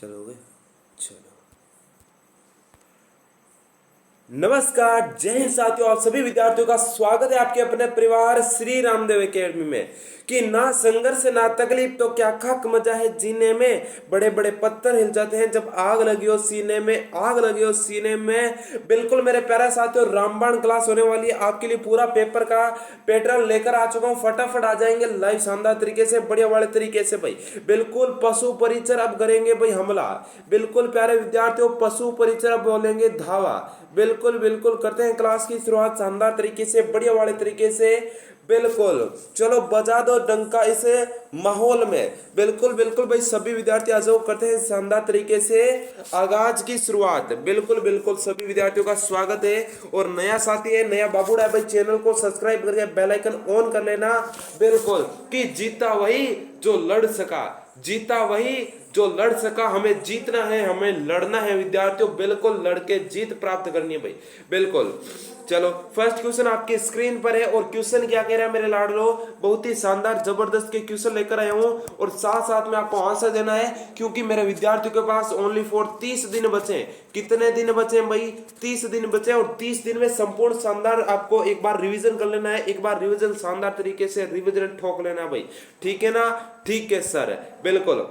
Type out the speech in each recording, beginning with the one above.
चलोगे? चलो। नमस्कार, जय हिंद साथियों। आप सभी विद्यार्थियों का स्वागत है आपके अपने परिवार श्री रामदेव एकेडमी में। कि ना संघर्ष ना तकलीफ तो क्या खाक मजा है जीने में, बड़े बड़े पत्थर हिल जाते हैं जब आग लगी हो सीने में, आग लगी हो सीने में। बिल्कुल मेरे प्यारे साथियों, रामबाण क्लास होने वाली है आपके लिए। पूरा पेपर का पैटर्न लेकर आ चुका हूँ, फटाफट आ जाएंगे लाइव शानदार तरीके से, बढ़िया वाले तरीके से भाई। बिल्कुल पशु परिचर अब करेंगे भाई हमला। बिल्कुल प्यारे विद्यार्थियों, पशु परिचर अब बोलेंगे धावा। बिल्कुल बिल्कुल करते हैं क्लास की शुरुआत शानदार तरीके से, बढ़िया वाले तरीके से। बिल्कुल चलो बजा दो डंका इस माहौल में। बिल्कुल बिल्कुल भाई, सभी विद्यार्थी आज करते हैं शानदार तरीके से आगाज की शुरुआत। बिल्कुल बिल्कुल सभी विद्यार्थियों का स्वागत है। और नया साथी है, नया बाबूड़ा है भाई, चैनल को सब्सक्राइब करके बेल आइकन ऑन कर लेना। बिल्कुल कि जीता वही जो लड़ सका, जीता वही जो लड़ सका। हमें जीतना है, हमें लड़ना है विद्यार्थियों। बिल्कुल लड़के जीत प्राप्त करनी है भाई। बिल्कुल चलो, फर्स्ट क्वेश्चन आपकी स्क्रीन पर है। और क्वेश्चन क्या कह रहा है मेरे लाडलो, बहुत ही शानदार जबरदस्त के क्वेश्चन लेकर आया हूं। और साथ साथ में आपको आंसर देना है, क्योंकि मेरे विद्यार्थियों के पास ओनली फॉर 30 दिन बचे। कितने दिन बचे भाई? 30 दिन बचे। और 30 दिन में संपूर्ण शानदार आपको एक बार रिवीजन कर लेना है। एक बार रिवीजन शानदार तरीके से रिवीजन ठोक लेना है भाई। ठीक है ना? ठीक है सर, बिल्कुल।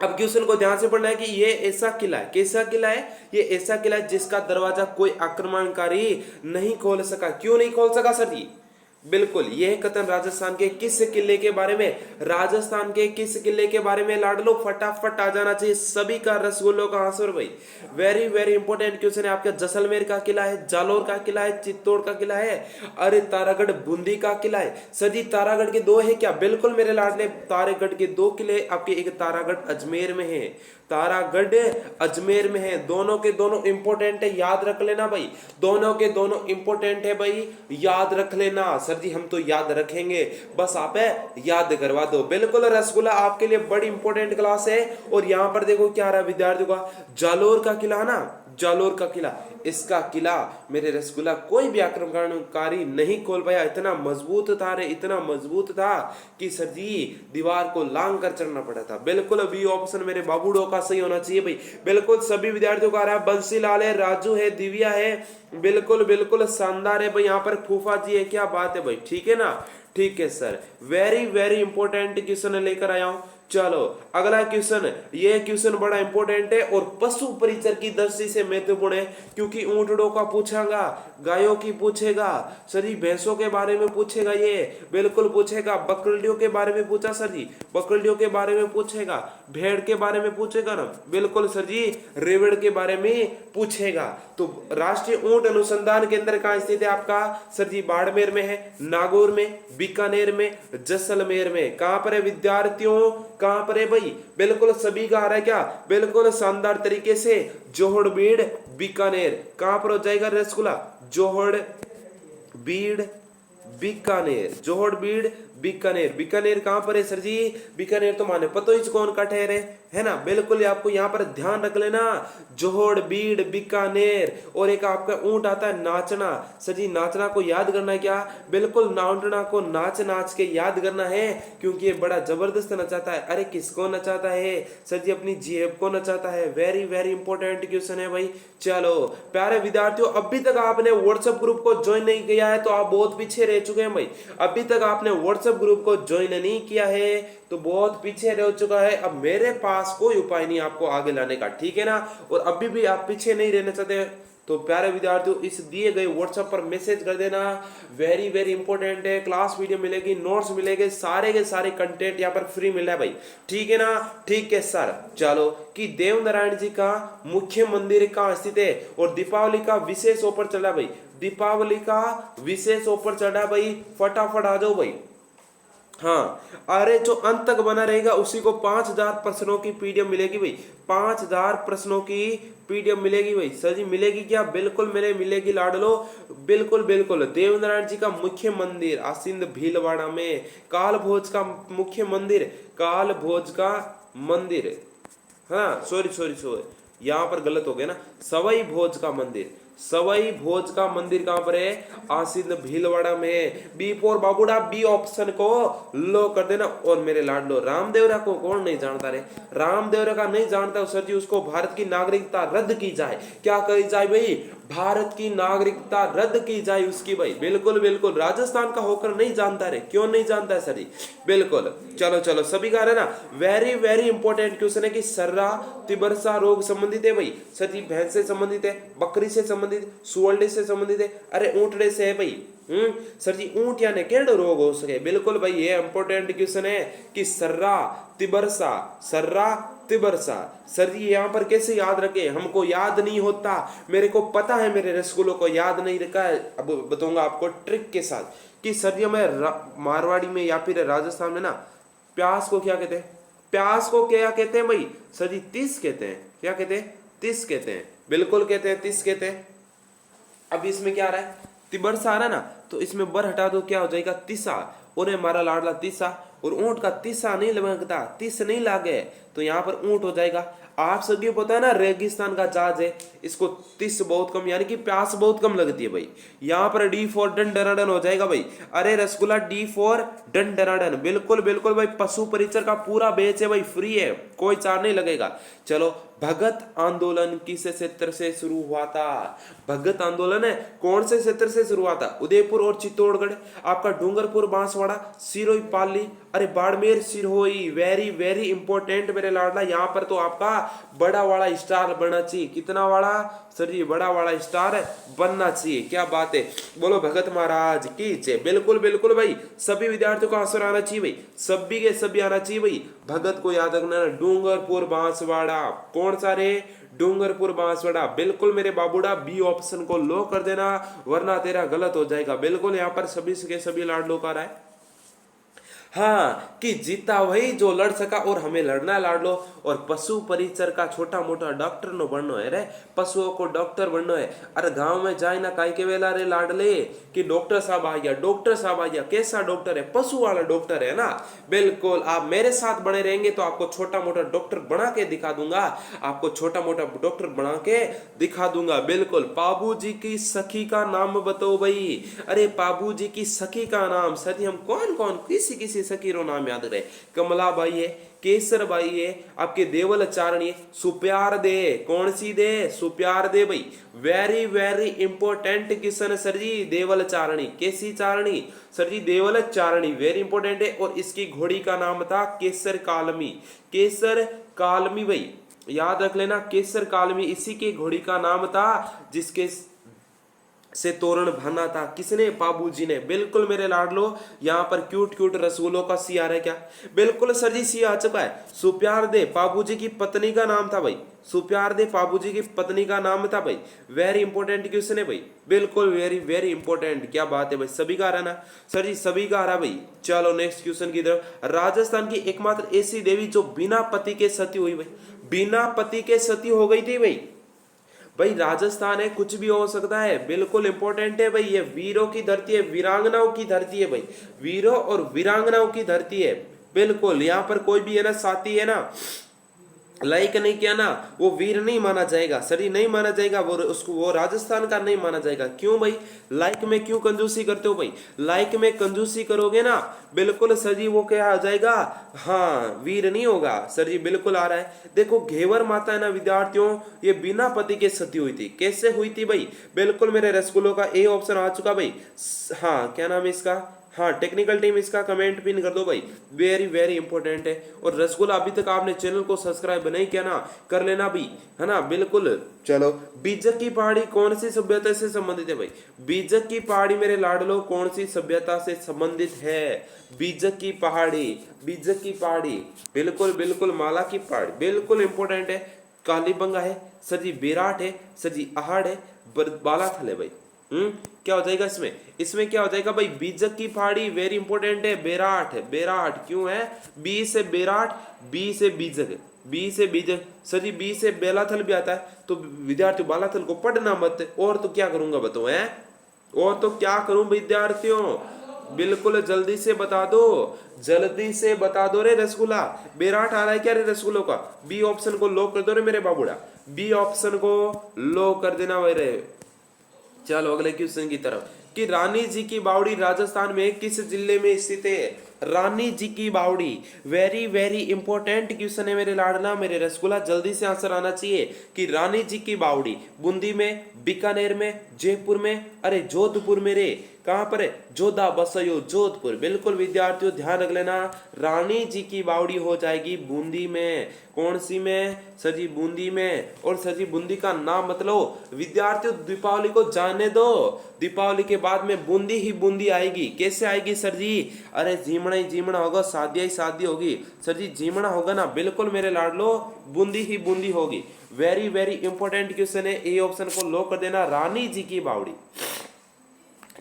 अब क्वेश्चन को ध्यान से पढ़ना है कि ये ऐसा किला है, कैसा किला है? ये ऐसा किला है जिसका दरवाजा कोई आक्रमणकारी नहीं खोल सका। क्यों नहीं खोल सका सर जी? बिल्कुल, यह कथन राजस्थान के किस किले के बारे में? राजस्थान के किस किले के बारे में लाडलो? फटाफट आ जाना चाहिए सभी का रसगुल्लों का आंसर भाई। वेरी वेरी इंपॉर्टेंट क्वेश्चन है आपका। जैसलमेर का किला है, जालोर का किला है, चित्तौड़ का किला है, अरे तारागढ़ बूंदी का किला है। सर जी तारागढ़ के 2 है क्या? बिल्कुल मेरे लाडले, तारागढ़ के 2 किले आपके, एक तारागढ़ अजमेर में है, तारागढ़ अजमेर में है। दोनों के दोनों इंपॉर्टेंट है, याद रख लेना भाई। दोनों के दोनों इंपॉर्टेंट है भाई, याद रख लेना। सर जी हम तो याद रखेंगे, बस आप याद करवा दो। बिल्कुल रसगुल्ला आपके लिए बड़ी इंपॉर्टेंट क्लास है। और यहाँ पर देखो क्या रहा विद्यार्थियों का, जालोर का किला है ना, जालोर का किला। इसका किला मेरे रसगुल्ला कोई भी आक्रमणकारी नहीं खोल पाया। इतना मजबूत था रे, इतना मजबूत था कि सर जी दीवार को लांग कर चढ़ना पड़ा था। बिल्कुल बी ऑप्शन मेरे बाबूड़ो का सही होना चाहिए भाई। बिल्कुल सभी विद्यार्थियों का आ रहा है। बंसीलाल है, राजू है, दिव्या है। बिल्कुल बिल्कुल शानदार है भाई। यहाँ पर फूफा जी है, क्या बात है भाई। ठीक है ना? ठीक है sir, very very important question लेकर आया हूं। चलो अगला क्वेश्चन, ये क्वेश्चन बड़ा इंपॉर्टेंट है और पशु परिचर की दृष्टि से महत्वपूर्ण है। क्योंकि ऊंटड़ों का पूछेगा, गायों की पूछेगा, सर जी भैंसों के बारे में पूछेगा, ये बिल्कुल पूछेगा। बकरियों के बारे में पूछा सर जी, बकरियों के बारे में पूछेगा। भेड़ के बारे में पूछेगा ना, बिल्कुल सर जी रेवड़ के बारे में पूछेगा। तो राष्ट्रीय ऊंट अनुसंधान केंद्र कहाँ स्थित है आपका? सर जी बाड़मेर में है, नागौर में, बीकानेर में, जैसलमेर में। कहां पर है विद्यार्थियों? कहां पर है भाई? बिल्कुल सभी का आ रहा है क्या? बिल्कुल शानदार तरीके से जोहड़बीड़ बीकानेर। कहां पर हो जाएगा रसगुल्ला? जोहड़बीड़ बीकानेर, जोहड़बीड़ बीकानेर। बीकानेर कहां पर है सर जी? बीकानेर तो माने पतो ही कौन का ठहरे है ना। बिल्कुल आपको यहाँ पर ध्यान रख लेना, जोहड़बीड़ बीकानेर। और एक आपका ऊंट आता है नाचना। सर जी नाचना को याद करना है क्या? बिल्कुल नाचना को नाच नाच के याद करना है, क्योंकि ये बड़ा जबरदस्त नचाता है। अरे किसको नचाता है सर जी? अपनी जेब को नचाता है। वेरी वेरी इंपॉर्टेंट क्वेश्चन है भाई। चलो प्यारे विद्यार्थियों, अभी तक आपने व्हाट्सएप ग्रुप को ज्वाइन नहीं किया है तो आप बहुत पीछे रह चुके हैं भाई। अभी तक आपने व्हाट्सएप ग्रुप को ज्वाइन नहीं किया है तो बहुत पीछे रह चुका है। अब मेरे पास कोई उपाय नहीं आपको आगे लाने का, ठीक है ना। और अभी भी आप पीछे नहीं रहना चाहते तो प्यारे विद्यार्थियों इस दिए गए व्हाट्सएप पर मैसेज कर देना। वेरी वेरी इंपॉर्टेंट है, क्लास वीडियो मिलेगी, नोट्स मिलेंगे, सारे के सारे कंटेंट यहाँ पर फ्री मिल रहा है भाई। ठीक है ना? ठीक है सर। चलो कि देवनारायण जी का मुख्य मंदिर कहाँ स्थित है? और दीपावली का विशेष ऑफर चला भाई, दीपावली का विशेष ऑफर चला भाई। फटाफट आ जाओ भाई। हाँ अरे जो अंत तक बना रहेगा उसी को 5000 प्रश्नों की पीडीएफ मिलेगी भाई। 5000 प्रश्नों की पीडीएफ मिलेगी भाई। सर जी मिलेगी क्या? बिल्कुल मेरे मिलेगी लाडलो। बिल्कुल बिल्कुल। देवनारायण जी का मुख्य मंदिर आसिंद भीलवाड़ा में। काल भोज का मुख्य मंदिर, काल भोज का मंदिर, हाँ सॉरी यहाँ पर गलत हो गया ना, सवाई भोज का मंदिर, सवाई भोज का मंदिर कहां पर है? आसीन भीलवाड़ा में। बी फॉर बाबूड़ा, बी ऑप्शन को लो कर देना। और मेरे लाडलो रामदेवरा को कौन नहीं जानता रे? रामदेवरा का नहीं जानता सर जी, उसको भारत की नागरिकता रद्द की जाए। क्या कही जाए भाई? भारत की नागरिकता रद्द की जाए उसकी भाई। बिल्कुल बिल्कुल, राजस्थान का होकर नहीं जानता रे? क्यों नहीं जानता है सर जी? बिल्कुल। चलो चलो, सभी का है ना, वेरी वेरी इंपॉर्टेंट क्वेश्चन है कि सर्रा तिबरसा रोग संबंधित है भाई सर जी? भैंस से संबंधित है, बकरी से संबंधित, सुअरडे से संबंधित है, अरे ऊंटड़े से है भाई। सर जी, ऊंट यानी केड़ो रोग हो सके? बिल्कुल भाई, ये इंपॉर्टेंट क्वेश्चन है कि सर्रा तिबरसा, सर्रा तिबरसा। सर जी यहाँ पर कैसे याद रखे? हमको याद नहीं होता, मेरे को पता है मेरे रसगुल्लों को याद नहीं रखा है। अब बताऊंगा आपको ट्रिक के साथ कि सर जी मैं मारवाड़ी में या फिर राजस्थान में ना प्याज को क्या कहते हैं? प्याज को क्या कहते हैं भाई सर जी? तिस कहते हैं। क्या कहते हैं? तिस कहते हैं। बिल्कुल कहते हैं, तिस कहते हैं। अब इसमें क्या आ रहा है? तिबरसा आ रहा है ना, तो इसमें बर हटा दो, क्या हो जाएगा? तिसा। और हमारा लाडला तिसा, और ऊंट का तिसा नहीं लगता, तिस नहीं लागे, तो यहाँ पर ऊंट हो जाएगा। आप सभी को पता है ना, रेगिस्तान का जहाज है, इसको तिस बहुत कम यानी कि प्यास बहुत कम लगती है भाई। यहाँ पर डी फॉर डन डनाडन हो जाएगा भाई। अरे रसगुल्ला डी फॉर डन डनाडन। बिल्कुल बिल्कुल भाई, पशु परिचर का पूरा बेच है भाई, फ्री है, कोई चार्ज नहीं लगेगा। चलो, भगत आंदोलन किस क्षेत्र से शुरू हुआ था? भगत आंदोलन है कौन से क्षेत्र से शुरू हुआ था? उदयपुर और चित्तौड़गढ़, आपका डूंगरपुर, बांसवाड़ा, सिरोही, पाली, अरे Barmer, Sirohi. Very very important मेरे लाडला, यहाँ पर तो आपका बड़ा वाला स्टार बनना चाहिए। कितना वाला सर जी? बड़ा वाला स्टार बनना चाहिए। क्या बात है, बोलो भगत महाराज की जय। बिल्कुल बिल्कुल भाई, सभी विद्यार्थियों का आंसर आना चाहिए भाई, सभी के सभी आना चाहिए भाई। भगत को याद रखना, डूंगरपुर बांसवाड़ा। कौन सा रे? डूंगरपुर बांसवाड़ा। बिल्कुल मेरे बाबूड़ा, बी ऑप्शन को लो कर देना, वरना तेरा गलत हो जाएगा। बिल्कुल यहाँ पर सभी के सभी लाडलो का रहा है। हाँ, कि जीता वही जो लड़ सका, और हमें लड़ना लाडलो। और पशु परिचर का छोटा मोटा डॉक्टर नो बननो है रे, पशुओं को डॉक्टर बननो है। अरे गांव में जाए ना काई के वेला रे लाडले कि डॉक्टर साहब आ गया, डॉक्टर साहब आ गया। कैसा डॉक्टर है? पशु वाला डॉक्टर है ना। बिल्कुल, आप मेरे साथ बने रहेंगे तो आपको छोटा मोटा डॉक्टर बना के दिखा दूंगा, आपको छोटा मोटा डॉक्टर बना के दिखा दूंगा। बिल्कुल। पाबू जी की सखी का नाम बताओ भाई। अरे पाबू जी की सखी का नाम सर जी, हम कौन कौन किसी किसी सखी रो नाम याद रहे? कमला बाई है, केसर बाई है, आपके देवल चारणी, सुप्यार दे। कौन सी दे? सुप्यार दे भाई। Very very important question sir ji. Deval Charani, कैसी Charani sir ji? Deval Charani, very important है। और इसकी घोड़ी का नाम था केसर कालमी। केसर कालमी भाई, याद रख लेना, केसर कालमी इसी के घोड़ी का नाम था, जिसके से तोरण भरना था। किसने? बाबूजी ने। बिल्कुल मेरे लाडलो, यहाँ पर क्यूट क्यूट रसगुल्लों का सी आ रहा है क्या? बिल्कुल सर जी, सी आ चुका है। सुप्यार दे बाबूजी की पत्नी का नाम था भाई। सुप्यार दे बाबूजी की पत्नी का नाम था भाई। वेरी इंपॉर्टेंट क्वेश्चन है भाई, बिल्कुल वेरी वेरी इंपॉर्टेंट। क्या बात है भाई, सभी का आ रहा ना सर जी? सभी का आ रहा भाई। चलो नेक्स्ट क्वेश्चन की तरफ। राजस्थान की एकमात्र ऐसी देवी जो बिना पति के सती हुई भाई, बिना पति के सती हो गई थी भाई। भाई राजस्थान है, कुछ भी हो सकता है। बिल्कुल इंपॉर्टेंट है भाई, ये वीरों की धरती है, वीरांगनाओं की धरती है भाई, वीरों और वीरांगनाओं की धरती है। बिल्कुल, यहाँ पर कोई भी है ना साथी है ना लाइक नहीं किया ना, वो वीर नहीं माना जाएगा सर जी, नहीं माना जाएगा वो, उसको वो राजस्थान का नहीं माना जाएगा। क्यों भाई? लाइक में क्यों कंजूसी करते हो भाई? लाइक में कंजूसी करोगे ना, बिल्कुल सर जी वो क्या आ जाएगा? हाँ, वीर नहीं होगा सर जी। बिल्कुल आ रहा है। देखो घेवर माता है ना विद्यार्थियों, ये बिना पति के सती हुई थी। कैसे हुई थी भाई? बिल्कुल मेरे रसगुल्लों का ए ऑप्शन आ चुका भाई। हाँ, क्या नाम है इसका? हाँ, टेक्निकल टीम इसका कमेंट पिन कर दो भाई, वेरी वेरी इंपॉर्टेंट है। और रसगुल्ला अभी तक आपने चैनल को सब्सक्राइब नहीं किया ना, कर लेना भी, है ना। बिल्कुल। चलो, बीजक की पहाड़ी कौन सी सभ्यता से संबंधित है भाई? बीजक की पहाड़ी मेरे लाडलो कौन सी सभ्यता से संबंधित है? बीजक की पहाड़ी, बीजक की पहाड़ी, बिल्कुल बिल्कुल माला की पहाड़ी, बिल्कुल इंपॉर्टेंट है। कालीबंगा है सर जी, बेराट है सर जी, आहड़ है, बालाथल है भाई। क्या हो जाएगा इसमें? इसमें क्या हो जाएगा भाई? बीजक की पहाड़ी, वेरी इंपॉर्टेंट है। बेराट है, बेराट क्यों है? बी से बेराट, बी से बीजक, बी से बीजक सर जी, बी से बेलाथल भी आता है। तो विद्यार्थियों बालाथल को पढ़ना मत, और तो क्या करूंगा बताओ है? और तो क्या करूं विद्यार्थियों? बिल्कुल जल्दी से बता दो, जल्दी से बता दो रे रसगुल्ला। बेराट आ रहा है क्या रे रसगुल्लों का? बी ऑप्शन को लो कर दो रे मेरे बाबूड़ा, बी ऑप्शन को लो कर देना मेरे। चलो अगले क्वेश्चन की तरफ कि रानी जी की बावड़ी राजस्थान में किस जिले में स्थित है। रानी जी की बावड़ी वेरी वेरी इंपॉर्टेंट क्वेश्चन है मेरे लाडला मेरे रसगुल्ला, जल्दी से आंसर आना चाहिए कि रानी जी की बावड़ी बूंदी में, बीकानेर में, जयपुर में, अरे जोधपुर में रे, कहां पर है, जोधा बसयो जोधपुर। बिल्कुल विद्यार्थियों ध्यान रख लेना, रानी जी की बावड़ी हो जाएगी बूंदी में। कौन सी में सर जी, बूंदी में। और सर जी बूंदी का नाम मतलब विद्यार्थियों दीपावली को जाने दो, दीपावली के बाद में बूंदी ही बूंदी आएगी। कैसे आएगी सर जी, अरे जीमना ही जीमना होगा, शादी ही शादी होगी सर जी, जीमना होगा ना, बिल्कुल मेरे लाडलो बूंदी ही बूंदी होगी। वेरी वेरी इंपॉर्टेंट क्वेश्चन है, ए ऑप्शन को लॉक कर देना, रानी जी की बावड़ी।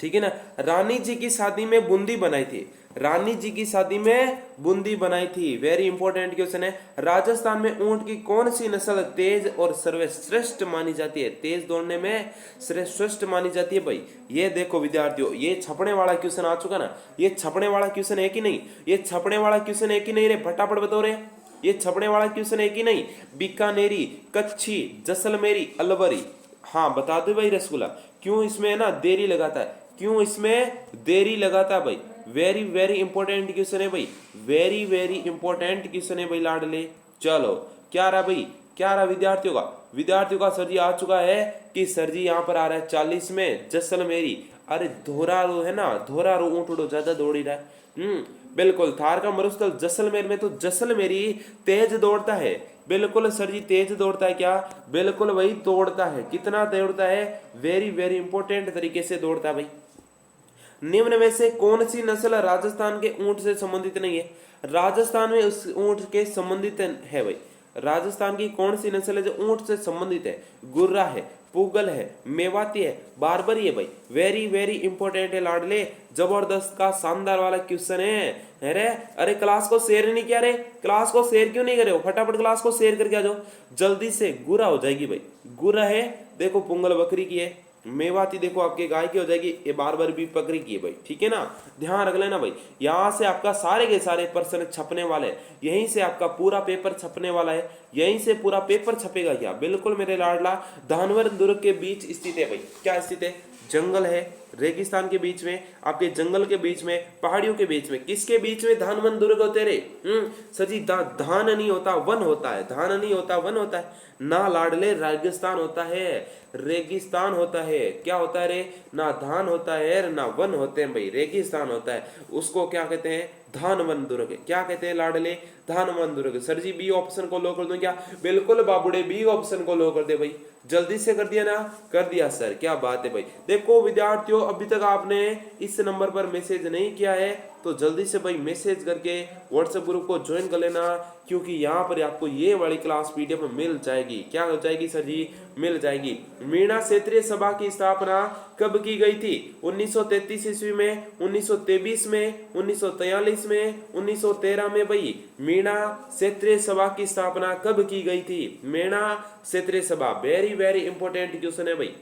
ठीक है ना, रानी जी की शादी में बूंदी बनाई थी, रानी जी की शादी में बूंदी बनाई थी। वेरी इंपॉर्टेंट क्वेश्चन है, राजस्थान में ऊंट की कौन सी नस्ल तेज और सर्वश्रेष्ठ मानी जाती है, तेज दौड़ने में श्रेष्ठ मानी जाती है भाई। ये देखो विद्यार्थियों, ये छपने वाला क्वेश्चन आ चुका ना, ये छपने वाला क्वेश्चन है कि नहीं, ये छपने वाला क्वेश्चन है कि नहीं रे, फटाफट बताओ रे, ये छपने वाला क्वेश्चन है कि नहीं। बीकानेरी, कच्छी, जैसलमेरी, अलवरी, हाँ बता दो भाई रसगुल्ला, क्यों इसमें है ना देरी लगाता है, क्यों इसमें देरी लगाता है भाई। वेरी वेरी इंपॉर्टेंट क्वेश्चन है भाई, वेरी वेरी इंपॉर्टेंट क्वेश्चन है भाई लाडले। चलो क्या रहा भाई, क्या रहा विद्यार्थियों का सर जी आ चुका है कि सर जी यहाँ पर आ रहा है 40 में जैसलमेरी। अरे धोरारू है ना, धोरारू ऊंट उड़ो ज्यादा दौड़ ही रहा है। बिल्कुल, थार का मरुस्थल जैसलमेर में, तो जैसलमेरी तेज दौड़ता है। बिल्कुल सर जी तेज दौड़ता है क्या, बिल्कुल वही दौड़ता है। कितना दौड़ता है, वेरी वेरी इंपॉर्टेंट तरीके से दौड़ता है भाई। निम्न में से कौन सी नस्ल राजस्थान के ऊंट से संबंधित नहीं है, राजस्थान में उस ऊंट के संबंधित है भाई। राजस्थान की कौन सी नस्ल है जो ऊंट से संबंधित है, गुर्रा है, पूगल है, मेवाती है, बारबरी है भाई। वेरी वेरी इंपॉर्टेंट है लाडले, जबरदस्त का शानदार वाला क्वेश्चन है। अरे अरे क्लास को शेयर नहीं किया रे, क्लास को शेयर क्यों नहीं करे हो, फटाफट क्लास को शेयर करके आ जाओ जल्दी से। गुर्रा हो जाएगी भाई, गुर्रा है देखो, पुंगल बकरी की है, मेवाती देखो आपके गाय की हो जाएगी, ये बार भी पकड़ी की है भाई। ठीक है ना, ध्यान रख लेना भाई, यहाँ से आपका सारे के सारे प्रश्न छपने वाले हैं, यहीं से आपका पूरा पेपर छपने वाला है, यहीं से पूरा पेपर छपेगा क्या। बिल्कुल मेरे लाडला, धानवर दुर्ग के बीच स्थित है भाई। क्या स्थित है, जंगल है, रेगिस्तान के बीच में, आपके जंगल के बीच में, पहाड़ियों के बीच में, किसके बीच में, धानवन दुर्ग होते रे। सजी धान नहीं होता वन होता है, धान नहीं होता वन होता है ना लाडले, रेगिस्तान होता है, रेगिस्तान होता है। क्या होता है रे, ना धान होता है ना वन होते हैं भाई, रेगिस्तान होता है। उसको क्या कहते हैं, धानवन दुर्ग। क्या कहते हैं लाडले, धानवन दुर्ग। सर जी बी ऑप्शन को लो कर दूं क्या, बिल्कुल बाबूड़े बी ऑप्शन को लो कर दे भाई, जल्दी से कर दिया ना, कर दिया सर, क्या बात है भाई। देखो विद्यार्थियों, अभी तक आपने इस नंबर पर मैसेज नहीं किया है तो जल्दी से भाई मैसेज करके व्हाट्सएप ग्रुप को ज्वाइन कर लेना, क्योंकि यहाँ पर आपको ये वाली क्लास पीडीएफ मिल जाएगी। क्या हो जाएगी सर जी, मिल जाएगी। मीणा क्षेत्रीय सभा की स्थापना कब की गई थी, 1933 ईस्वी में, 1923 में, 1943 में, 1913 में भाई। मीणा क्षेत्रीय सभा की स्थापना कब की गई थी, मीणा क्षेत्रीय सभा। वेरी वेरी इंपॉर्टेंट क्वेश्चन है भाई।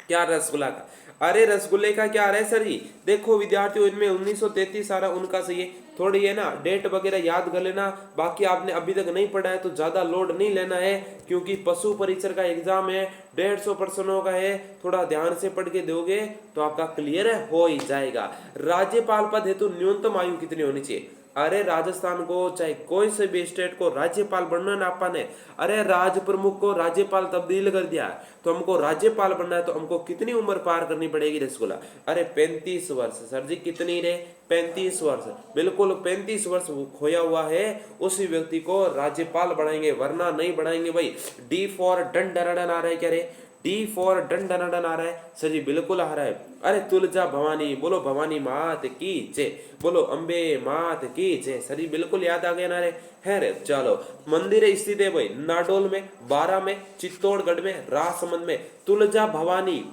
क्या रसगुल्ला का, अरे रसगुल्ले का क्या आ रहा है सर जी, देखो विद्यार्थियों इनमें 1933 सारा उनका सही है, थोड़ी है ना डेट वगैरह याद कर लेना। बाकी आपने अभी तक नहीं पढ़ा है तो ज्यादा लोड नहीं लेना है, क्योंकि पशु परीक्षण का एग्जाम है, 150 प्रश्नों का है, थोड़ा ध्यान से पढ़ के दोगे तो आपका क्लियर हो ही जाएगा। राज्यपाल पद हेतु न्यूनतम आयु कितनी होनी चाहिए, अरे राजस्थान को चाहे कोई से भी स्टेट को राज्यपाल बनना ना अपन है, अरे राज प्रमुख को राज्यपाल तब्दील कर दिया तो हमको राज्यपाल बनना है, तो हमको कितनी उम्र पार करनी पड़ेगी रसगुल्ला, अरे 35 वर्ष। सर जी कितनी रे, 35 वर्ष, बिल्कुल 35 वर्ष खोया हुआ है उसी व्यक्ति को राज्यपाल बनाएंगे, वरना नहीं बनाएंगे भाई। डी फॉर डन डन आ रहा है क्या रे, D for done done done आ रहा है सर जी, बिल्कुल आ रहा है। अरे तुलजा भवानी, बोलो भवानी मात की जय, बोलो अम्बे मात की जय। सर जी बिल्कुल याद आ गया ना रे, है रे। चलो मंदिर स्थित है भाई नाडोल में, बारा में, चित्तौड़गढ़ में, राजसमंद में, तुलजा भवानी।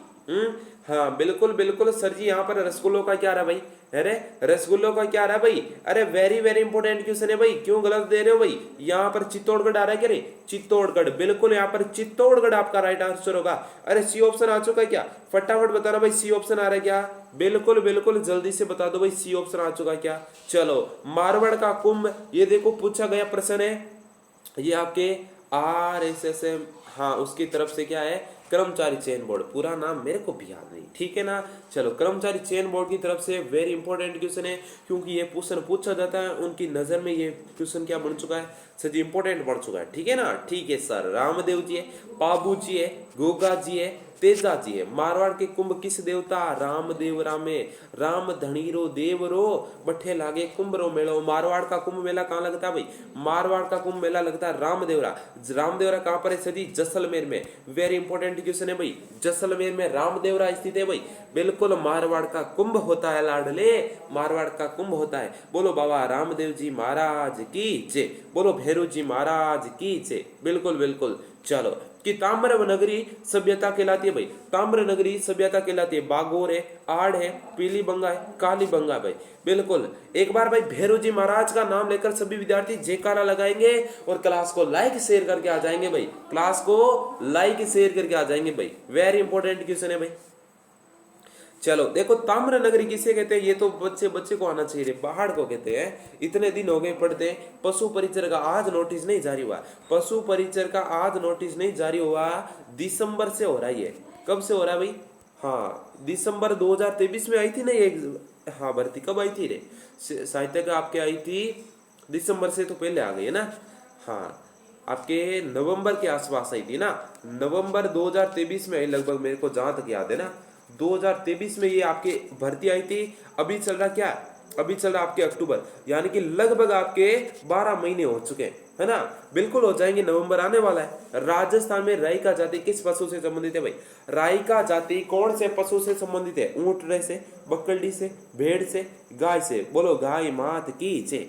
हाँ बिल्कुल बिल्कुल सर जी, यहाँ पर रसगुल्लों का क्या रहा भाई, अरे रसगुल्लों का क्या रहा भाई, अरे वेरी वेरी इंपॉर्टेंट क्वेश्चन है भाई, क्यों गलत दे रहे हो भाई। यहाँ पर चित्तौड़गढ़ आ रहा है क्या रे, चित्तौड़गढ़, बिल्कुल यहाँ पर चित्तौड़गढ़ आपका राइट आंसर होगा। अरे सी ऑप्शन आ चुका है क्या, फटाफट बता रहा भाई, सी ऑप्शन आ रहा है क्या, बिल्कुल बिल्कुल जल्दी से बता दो भाई, सी ऑप्शन आ चुका है क्या। चलो मारवाड़ का कुंभ, ये देखो पूछा गया प्रश्न है, ये आपके RSS, हाँ उसकी तरफ से क्या है, कर्मचारी चयन बोर्ड, पूरा नाम मेरे को भी याद नहीं, ठीक है ना। चलो, कर्मचारी चयन बोर्ड की तरफ से वेरी इंपॉर्टेंट क्वेश्चन है, क्योंकि ये क्वेश्चन पूछा जाता है, उनकी नजर में ये क्वेश्चन क्या बन चुका है सर जी, इंपॉर्टेंट बन चुका है, ठीक है ना। ठीक है सर, रामदेव जी है, पाबू जी है, गोगा जी है, तेजा जी है। मारवाड़ के कुंभ किस देवता, रामदेव रामे, राम धनीरो देवरो बठे लागे कुंभ रो मेलो। मारवाड़ का कुंभ मेला कहाँ लगता है भाई, मारवाड़ का कुंभ मेला लगता है रामदेवरा। रामदेवरा कहाँ पर है सर जी, जैसलमेर में। वेरी इंपॉर्टेंट क्वेश्चन है भाई, जैसलमेर में रामदेवरा स्थित है भाई। बिल्कुल, मारवाड़ का कुंभ होता है लाडले, मारवाड़ का कुंभ होता है। बोलो बाबा रामदेव जी महाराज की जय, बोलो भैरू जी महाराज की जय। बिल्कुल बिल्कुल। चलो, कि ताम्र नगरी सभ्यता कहलाती है भाई, ताम्र नगरी सभ्यता कहलाती है। बागोर है, आड़ है, पीली बंगा है, काली बंगा भाई। बिल्कुल, एक बार भाई भैरू जी महाराज का नाम लेकर सभी विद्यार्थी जयकारा लगाएंगे और क्लास को लाइक शेयर करके आ जाएंगे भाई, क्लास को लाइक शेयर करके आ जाएंगे भाई। वेरी इंपॉर्टेंट क्वेश्चन है भाई। चलो देखो, ताम्र नगरी किसे कहते हैं, ये तो बच्चे को आना चाहिए, पहाड़ को कहते हैं। इतने दिन हो गए पढ़ते। पशु परिचर का आज नोटिस नहीं जारी हुआ, पशु परिचर का आज नोटिस नहीं जारी हुआ, दिसंबर से हो रहा है। कब से हो रहा है भाई, हाँ दिसंबर 2023 में आई थी ना ये, हाँ भर्ती कब आई थी रे, साहित्य का आपके आई थी दिसंबर से तो पहले आ गई है ना, हाँ आपके नवंबर के आसपास आई थी ना, नवंबर 2023 में आई लगभग, मेरे को जहां तक याद है ना 2023 में ये आपके भर्ती आई थी। अभी चल रहा क्या, अभी चल रहा आपके अक्टूबर, यानी कि लगभग आपके 12 महीने हो चुके हैं, है ना। बिल्कुल हो जाएंगे, नवंबर आने वाला है। राजस्थान में राइका जाति किस पशु से संबंधित है भाई, राइका जाति कौन से पशु से संबंधित है, ऊंट से, बकरी से, भेड़ से, गाय से। बोलो गाय मात की जय।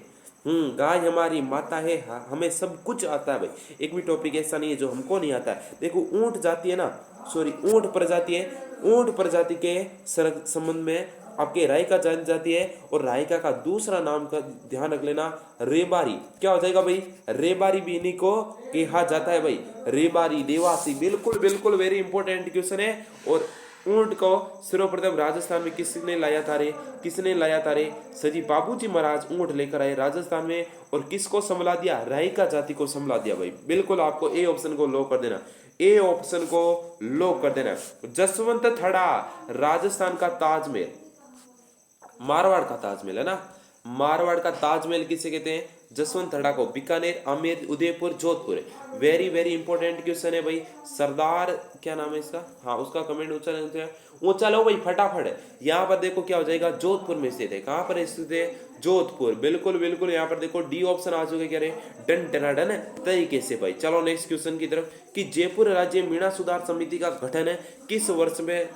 गाय हमारी माता है, हमें सब कुछ आता है भाई, एक भी टॉपिक ऐसा नहीं है जो हमको नहीं आता है। देखो ऊंट जाति है ना, सॉरी ऊंट प्रजाति है, ऊंट प्रजाति के संबंध में आपके राइका जाति है, और राइका का दूसरा नाम का ध्यान रख लेना, रेबारी। क्या हो जाएगा भाई, रेबारी भी इन्हीं को कहा जाता है भाई, रेबारी देवासी। बिल्कुल बिल्कुल, वेरी इंपॉर्टेंट क्वेश्चन है। और ऊंट को सर्वप्रथम राजस्थान में किसने लाया था रे, किसने लाया था रे, सजी बाबूजी महाराज ऊंट लेकर आए राजस्थान में, और किसको संभला दिया, राइका जाति को संभला दिया भाई। बिल्कुल, आपको ए ऑप्शन को लॉक कर देना, ए ऑप्शन को लॉक कर देना। जसवंत थड़ा राजस्थान का ताजमहल, मारवाड़ का ताजमहल है ना, मारवाड़ का ताजमहल किसे कहते हैं, जसवंत थड़ा को। Bikaner, Amer, Udaipur, Jodhpur. Very very important question है भाई। सरदार क्या नाम है इसका, हाँ उसका कमेंट ऊंचा लो भाई फटाफट। यहाँ पर देखो क्या हो जाएगा, जोधपुर में स्थित है। कहाँ पर स्थित है, जोधपुर। बिल्कुल बिल्कुल, यहाँ पर देखो डी ऑप्शन आ चुके, क्या रे डन टनाडन तरीके से भाई। चलो नेक्स्ट क्वेश्चन की तरफ, कि जयपुर राज्य मीणा सुधार समिति का गठन किस वर्ष में,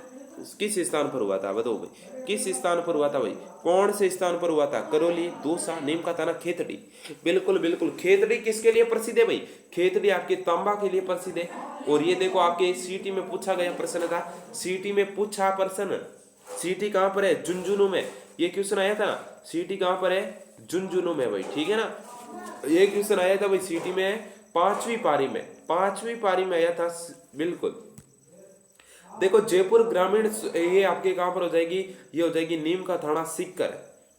किस स्थान पर हुआ था, बताओ भाई किस स्थान पर हुआ था भाई, कौन से स्थान पर हुआ था, करौली, दौसा, नीमका थाना, खेतड़ी। बिल्कुल बिल्कुल, खेतड़ी किसके लिए प्रसिद्ध है भाई, खेतड़ी आपके तांबा के लिए प्रसिद्ध है। और ये देखो आपके सीटी में पूछा गया प्रश्न था, सीटी में पूछा प्रश्न, सीटी कहां पर है, झुंझुनू में। ये क्वेश्चन आया था ना, सीटी कहां पर है, झुंझुनू में भाई, ठीक है ना। ये क्वेश्चन आया था भाई सीटी में, 5वीं पारी में, 5वीं पारी में आया था। बिल्कुल देखो, जयपुर ग्रामीण ये आपके कहां पर हो जाएगी, ये हो जाएगी नीम का थाना सीकर,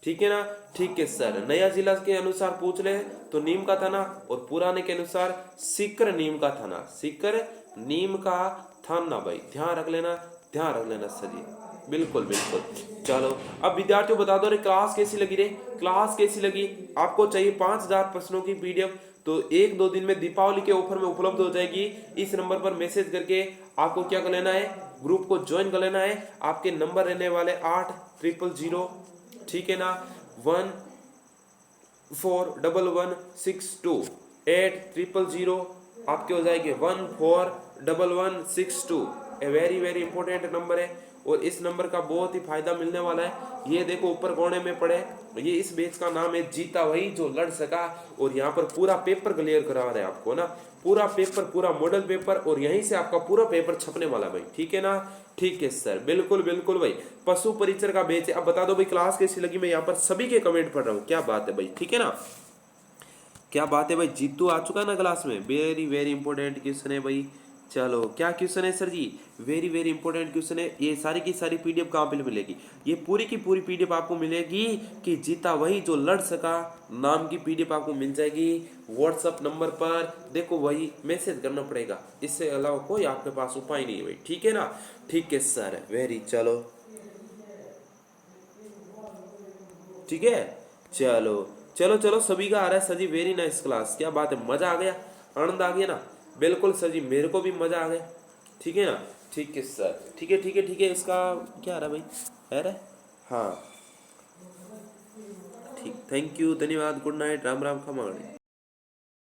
ठीक है ना। ठीक है सर, नया जिला के अनुसार पूछ ले तो नीम का थाना, और पुराने के अनुसार सीकर नीम का थाना, सीकर नीम का थाना भाई, ध्यान रख लेना, ध्यान रख लेना सर जी। बिल्कुल बिल्कुल। चलो अब विद्यार्थियों बता दो रे, क्लास कैसी लगी रे, क्लास कैसी लगी। आपको चाहिए 5000 प्रश्नों की पीडीएफ, तो 1-2 दिन में दीपावली के ऑफर में उपलब्ध हो जाएगी। इस नंबर पर मैसेज करके आपको क्या कर लेना है, ग्रुप को ज्वाइन कर लेना है। आपके नंबर रहने वाले 8000, ठीक है ना, 141162, 8000 आपके हो जाएंगे 141162। वेरी वेरी इंपॉर्टेंट नंबर है, और इस नंबर का बहुत ही फायदा मिलने वाला है। ये देखो ऊपर कोने में पड़े, ये इस बैच का नाम है जीता वही जो लड़ सका, और यहाँ पर पूरा पेपर क्लियर करा रहे हैं आपको ना, पूरा पेपर, पूरा मॉडल पेपर, और यहीं से आपका पूरा पेपर छपने वाला भाई, ठीक है ना। ठीक है सर, बिल्कुल बिल्कुल भाई। पशु परिचर का बैच है। अब बता दो भाई क्लास कैसी लगी, मैं यहाँ पर सभी के कमेंट पढ़ रहा हूँ, क्या बात है भाई, ठीक है ना, क्या बात है भाई। जीतू आ चुका है ना क्लास में, वेरी वेरी इंपॉर्टेंट क्वेश्चन है भाई, चलो क्या क्वेश्चन है सर जी? वेरी वेरी इंपॉर्टेंट क्वेश्चन है। ये सारी की सारी पीडीएफ कहाँ पे मिलेगी? ये पूरी की पूरी पीडीएफ आपको मिलेगी कि जीता वही जो लड़ सका नाम की पीडीएफ आपको मिल जाएगी व्हाट्सअप नंबर पर। देखो वही मैसेज करना पड़ेगा, इससे अलावा कोई आपके पास उपाय नहीं है भाई, ठीक है ना? ठीक है सर, वेरी चलो ठीक है। चलो चलो चलो, सभी का आ रहा है सर जी, वेरी नाइस क्लास, क्या बात है, मजा आ गया, आनंद आ गया ना? बिल्कुल सर जी, मेरे को भी मजा आ गया, ठीक है ना? ठीक है सर, ठीक है ठीक है ठीक है। इसका क्या आ रहा है भाई? है हाँ ठीक, थैंक यू, धन्यवाद, गुड नाइट, राम राम, खमा।